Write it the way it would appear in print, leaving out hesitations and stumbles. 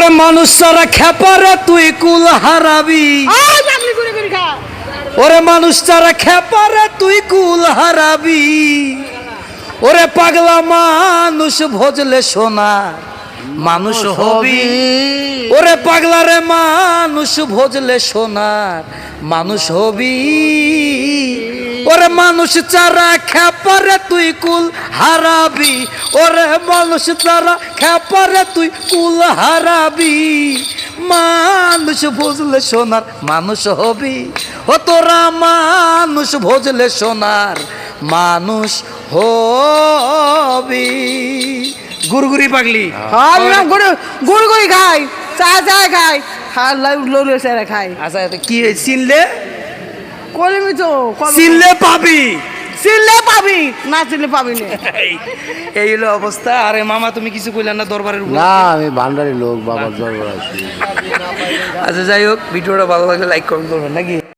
ওরে মানুষ ছাড়া খেপারে তুই কুল হারাবি, ওরে মানুষ ছাড়া খেপারে তুই কুল হারাবি, ওরে পাগলা মানুষ ভজলে সোনা মানুষ হবি, ওরে পাগলা রে মানুষ ভজলে সোনার মানুষ হবি, ওরে মানুষ চারা খেপারে তুই কুল হারাবি, ওরে মানুষ চারা খেপারে তুই কুল হারাবি, মানুষ ভজলে সোনার মানুষ হবি, ও তোরা মানুষ ভজলে সোনার মানুষ হবি। গুরগুরি পাগলি গুড়গুড়ি খাই, চা চা খাই, লড়ু সেরা খাই। আচ্ছা কি চিনলে কলমি তো চিনলে পাবি, চিনলে পাবি, না চিনলে পাবি না। এই হলো অবস্থা। আরে মামা তুমি কিছু কইলে না দরবারের উপর? না, আমি ভান্ডারি লোক, বাবার দরবার আছি। আচ্ছা যাই হোক, ভিডিওটা ভালো লাগলে লাইক কমেন্ট করবেন নাকি?